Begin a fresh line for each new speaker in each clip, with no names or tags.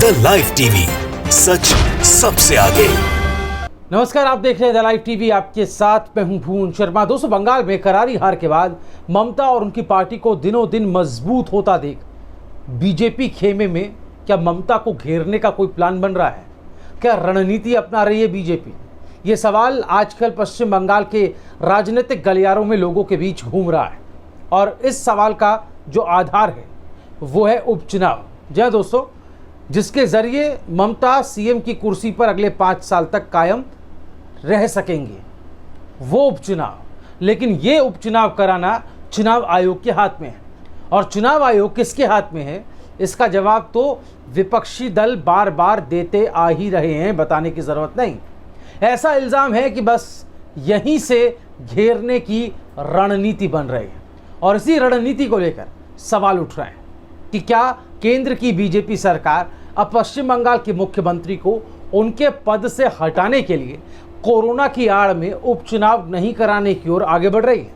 The live TV, सच सबसे आगे।
नमस्कार, आप देख रहे हैं द लाइव टीवी, आपके साथ मैं हूं भुवन शर्मा। दोस्तों, बंगाल में करारी हार के बाद ममता और उनकी पार्टी को दिनों दिन मजबूत होता देख बीजेपी खेमे में क्या ममता को घेरने का कोई प्लान बन रहा है? क्या रणनीति अपना रही है बीजेपी? ये सवाल आजकल पश्चिम बंगाल के राजनीतिक गलियारों में लोगों के बीच घूम रहा है और इस सवाल का जो आधार है वो है उपचुनाव। जी दोस्तों, जिसके जरिए ममता सीएम की कुर्सी पर अगले 5 साल तक कायम रह सकेंगे, वो उपचुनाव। लेकिन ये उपचुनाव कराना चुनाव आयोग के हाथ में है और चुनाव आयोग किसके हाथ में है, इसका जवाब तो विपक्षी दल बार बार देते आ ही रहे हैं, बताने की जरूरत नहीं। ऐसा इल्जाम है कि बस यहीं से घेरने की रणनीति बन रही है और इसी रणनीति को लेकर सवाल उठ रहे हैं कि क्या केंद्र की बीजेपी सरकार अब पश्चिम बंगाल के मुख्यमंत्री को उनके पद से हटाने के लिए कोरोना की आड़ में उपचुनाव नहीं कराने की ओर आगे बढ़ रही है।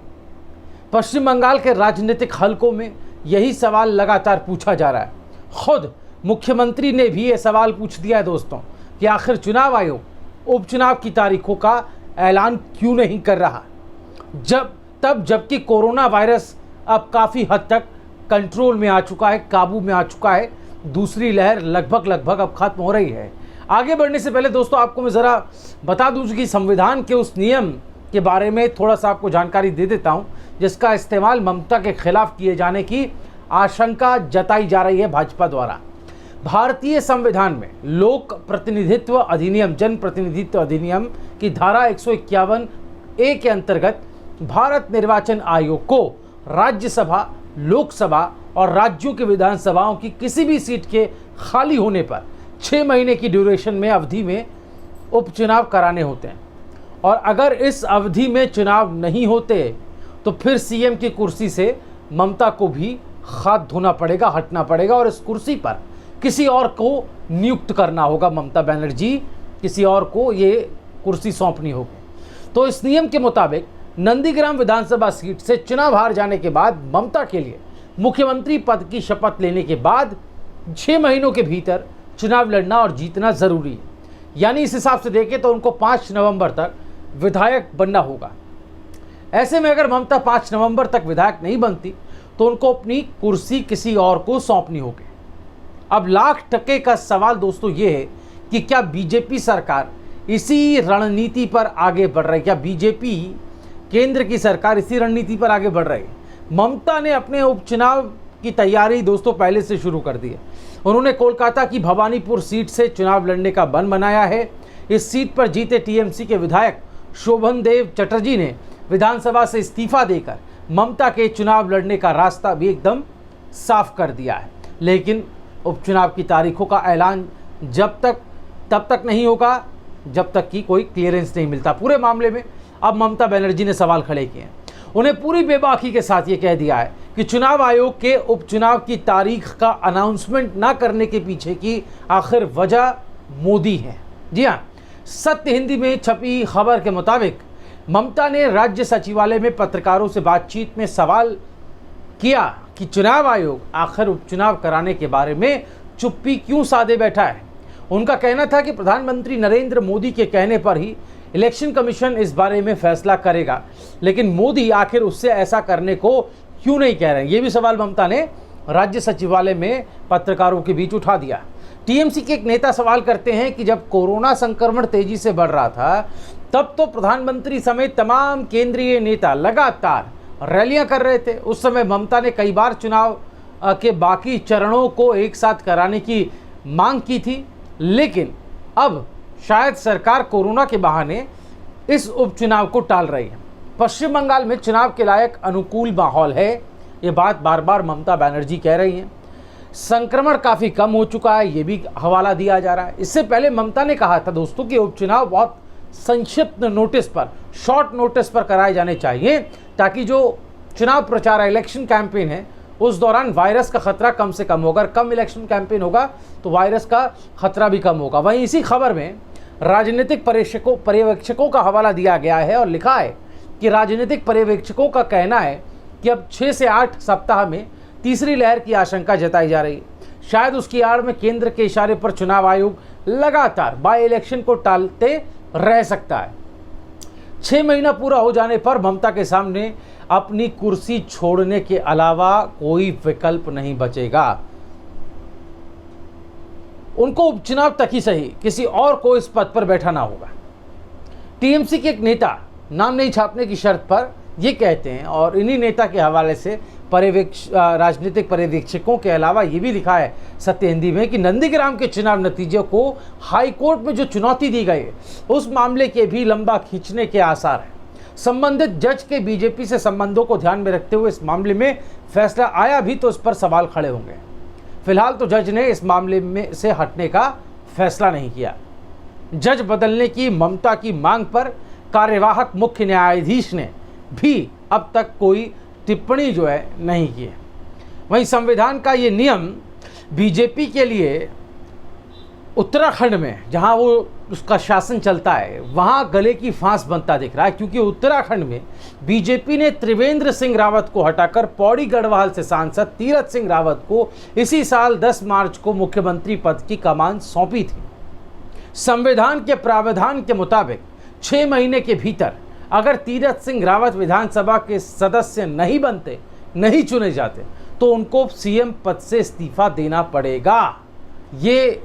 पश्चिम बंगाल के राजनीतिक हलकों में यही सवाल लगातार पूछा जा रहा है। खुद मुख्यमंत्री ने भी ये सवाल पूछ दिया है दोस्तों कि आखिर चुनाव आयोग उपचुनाव की तारीखों का ऐलान क्यों नहीं कर रहा, जबकि कोरोना वायरस अब काफ़ी हद तक कंट्रोल में आ चुका है, काबू में आ चुका है। दूसरी लहर लगभग अब खत्म हो रही है। आगे बढ़ने से पहले दोस्तों, आपको मैं ज़रा बता दूं कि संविधान के उस नियम के बारे में थोड़ा सा आपको जानकारी दे देता हूं, जिसका इस्तेमाल ममता के खिलाफ किए जाने की आशंका जताई जा रही है भाजपा द्वारा। भारतीय संविधान में लोक प्रतिनिधित्व अधिनियम, जन प्रतिनिधित्व अधिनियम की धारा 151A के अंतर्गत भारत निर्वाचन आयोग को राज्यसभा, लोकसभा और राज्यों की विधानसभाओं की किसी भी सीट के खाली होने पर 6 महीने की ड्यूरेशन में अवधि में उपचुनाव कराने होते हैं और अगर इस अवधि में चुनाव नहीं होते तो फिर सीएम की कुर्सी से ममता को भी हाथ धोना पड़ेगा, हटना पड़ेगा और इस कुर्सी पर किसी और को नियुक्त करना होगा। ममता बनर्जी किसी और को ये कुर्सी सौंपनी होगी। तो इस नियम के मुताबिक नंदीग्राम विधानसभा सीट से चुनाव हार जाने के बाद ममता के लिए मुख्यमंत्री पद की शपथ लेने के बाद 6 महीनों के भीतर चुनाव लड़ना और जीतना जरूरी है। यानी इस हिसाब से देखें तो उनको 5 नवंबर तक विधायक बनना होगा। ऐसे में अगर ममता 5 नवंबर तक विधायक नहीं बनती तो उनको अपनी कुर्सी किसी और को सौंपनी होगी। अब लाख टके का सवाल दोस्तों ये है कि क्या बीजेपी सरकार इसी रणनीति पर आगे बढ़ रही है? क्या बीजेपी केंद्र की सरकार इसी रणनीति पर आगे बढ़ रही है? ममता ने अपने उपचुनाव की तैयारी दोस्तों पहले से शुरू कर दी है। उन्होंने कोलकाता की भवानीपुर सीट से चुनाव लड़ने का मन बनाया है। इस सीट पर जीते टीएमसी के विधायक शोभन देव चटर्जी ने विधानसभा से इस्तीफा देकर ममता के चुनाव लड़ने का रास्ता भी एकदम साफ कर दिया है। लेकिन उपचुनाव की तारीखों का ऐलान तब तक नहीं होगा जब तक कि कोई क्लियरेंस नहीं मिलता। पूरे मामले में अब ममता बनर्जी ने सवाल खड़े किए हैं। उन्हें पूरी बेबाकी के साथ ये कह दिया है कि चुनाव आयोग के उपचुनाव की तारीख का अनाउंसमेंट ना करने के पीछे की आखिर वजह मोदी है। जी हाँ, सत्य हिंदी में छपी खबर के मुताबिक ममता ने राज्य सचिवालय में पत्रकारों से बातचीत में सवाल किया कि चुनाव आयोग आखिर उपचुनाव कराने के बारे में चुप्पी क्यों साधे बैठा है। उनका कहना था कि प्रधानमंत्री नरेंद्र मोदी के कहने पर ही इलेक्शन कमीशन इस बारे में फैसला करेगा, लेकिन मोदी आखिर उससे ऐसा करने को क्यों नहीं कह रहे हैं। ये भी सवाल ममता ने राज्य सचिवालय में पत्रकारों के बीच उठा दिया। टीएमसी के एक नेता सवाल करते हैं कि जब कोरोना संक्रमण तेजी से बढ़ रहा था तब तो प्रधानमंत्री समेत तमाम केंद्रीय नेता लगातार रैलियां कर रहे थे। उस समय ममता ने कई बार चुनाव के बाकी चरणों को एक साथ कराने की मांग की थी, लेकिन अब शायद सरकार कोरोना के बहाने इस उपचुनाव को टाल रही है। पश्चिम बंगाल में चुनाव के लायक अनुकूल माहौल है, ये बात बार बार ममता बनर्जी कह रही हैं। संक्रमण काफ़ी कम हो चुका है, ये भी हवाला दिया जा रहा है। इससे पहले ममता ने कहा था दोस्तों कि उपचुनाव बहुत संक्षिप्त नोटिस पर, शॉर्ट नोटिस पर कराए जाने चाहिए ताकि जो चुनाव प्रचार है, इलेक्शन कैंपेन है, उस दौरान वायरस का खतरा कम से कम होगा। अगर कम इलेक्शन कैंपेन होगा तो वायरस का खतरा भी कम होगा। वहीं इसी खबर में राजनीतिक पर्यवेक्षकों का हवाला दिया गया है और लिखा है कि राजनीतिक पर्यवेक्षकों का कहना है कि अब 6 से 8 सप्ताह में तीसरी लहर की आशंका जताई जा रही है। शायद उसकी आड़ में केंद्र के इशारे पर चुनाव आयोग लगातार बाय इलेक्शन को टालते रह सकता है। 6 महीना पूरा हो जाने पर ममता के सामने अपनी कुर्सी छोड़ने के अलावा कोई विकल्प नहीं बचेगा। उनको उपचुनाव तक ही सही, किसी और को इस पद पर बैठाना होगा। टीएमसी के एक नेता नाम नहीं छापने की शर्त पर ये कहते हैं, और इन्हीं नेता के हवाले से राजनीतिक पर्यवेक्षकों के अलावा ये भी लिखा है सत्य हिंदी में कि नंदीग्राम के चुनाव नतीजे को हाई कोर्ट में जो चुनौती दी गई उस मामले के भी लंबा खींचने के आसार हैं। संबंधित जज के बीजेपी से संबंधों को ध्यान में रखते हुए इस मामले में फैसला आया भी तो इस पर सवाल खड़े होंगे। फिलहाल तो जज ने इस मामले में से हटने का फैसला नहीं किया। जज बदलने की ममता की मांग पर कार्यवाहक मुख्य न्यायाधीश ने भी अब तक कोई टिप्पणी जो है नहीं की है। वहीं संविधान का ये नियम बीजेपी के लिए उत्तराखंड में, जहां वो उसका शासन चलता है, वहां गले की फांस बनता दिख रहा है, क्योंकि उत्तराखंड में बीजेपी ने त्रिवेंद्र सिंह रावत को हटाकर पौड़ी गढ़वाल से सांसद तीरथ सिंह रावत को इसी साल 10 मार्च को मुख्यमंत्री पद की कमान सौंपी थी। संविधान के प्रावधान के मुताबिक 6 महीने के भीतर अगर तीरथ सिंह रावत विधानसभा के सदस्य नहीं बनते, नहीं चुने जाते, तो उनको सीएम पद से इस्तीफा देना पड़ेगा। ये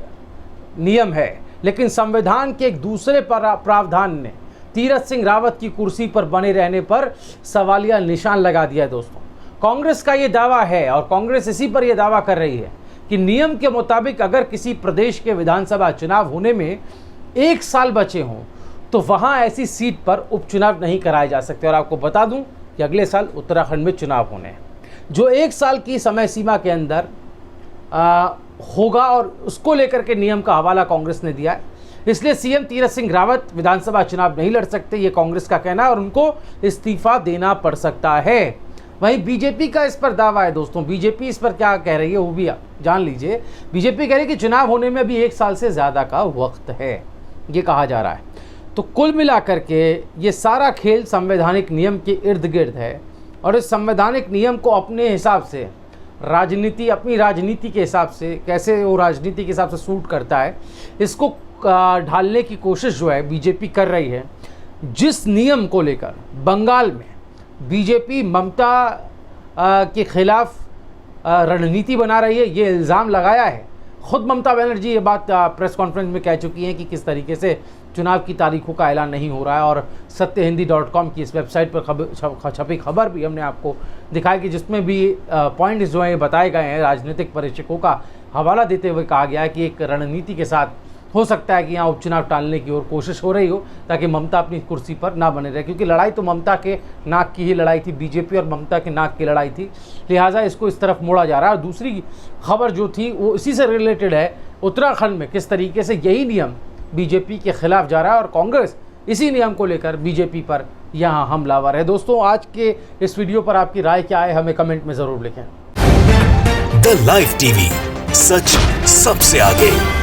नियम है। लेकिन संविधान के एक दूसरे प्रावधान ने तीरथ सिंह रावत की कुर्सी पर बने रहने पर सवालिया निशान लगा दिया है। दोस्तों, कांग्रेस का ये दावा है और कांग्रेस इसी पर यह दावा कर रही है कि नियम के मुताबिक अगर किसी प्रदेश के विधानसभा चुनाव होने में 1 साल बचे हों तो वहां ऐसी सीट पर उपचुनाव नहीं कराए जा सकते। और आपको बता दूं कि अगले साल उत्तराखंड में चुनाव होने हैं, जो 1 साल की समय सीमा के अंदर होगा, और उसको लेकर के नियम का हवाला कांग्रेस ने दिया है। इसलिए सीएम तीरथ सिंह रावत विधानसभा चुनाव नहीं लड़ सकते, ये कांग्रेस का कहना है, और उनको इस्तीफा देना पड़ सकता है। वहीं बीजेपी का इस पर दावा है। दोस्तों, बीजेपी इस पर क्या कह रही है वो भी आप जान लीजिए। बीजेपी कह रही है कि चुनाव होने में अभी 1 साल से ज़्यादा का वक्त है, ये कहा जा रहा है। तो कुल मिलाकर के ये सारा खेल संवैधानिक नियम के इर्द गिर्द है, और इस संवैधानिक नियम को अपने हिसाब से अपनी राजनीति के हिसाब से, कैसे वो राजनीति के हिसाब से सूट करता है, इसको ढालने की कोशिश जो है बीजेपी कर रही है। जिस नियम को लेकर बंगाल में बीजेपी ममता के खिलाफ रणनीति बना रही है, ये इल्ज़ाम लगाया है। खुद ममता बनर्जी ये बात प्रेस कॉन्फ्रेंस में कह चुकी हैं कि किस तरीके से चुनाव की तारीखों का ऐलान नहीं हो रहा है। और सत्यहिंदी.com की इस वेबसाइट पर छपी खबर भी हमने आपको दिखाई कि जिसमें भी पॉइंट्स जो हैं बताए गए हैं, राजनीतिक परीक्षकों का हवाला देते हुए कहा गया है कि एक रणनीति के साथ हो सकता है कि यहाँ उपचुनाव टालने की ओर कोशिश हो रही हो, ताकि ममता अपनी कुर्सी पर ना बने रहे। क्योंकि लड़ाई तो ममता के नाक की ही लड़ाई थी, बीजेपी और ममता के नाक की लड़ाई थी, लिहाजा इसको इस तरफ मोड़ा जा रहा है। और दूसरी खबर जो थी वो इसी से रिलेटेड है, उत्तराखंड में किस तरीके से यही नियम बीजेपी के खिलाफ जा रहा है, और कांग्रेस इसी नियम को लेकर बीजेपी पर यहाँ हमलावर है। दोस्तों, आज के इस वीडियो पर आपकी राय क्या है, हमें कमेंट में ज़रूर लिखें।
द लाइव टीवी, सच सबसे आगे।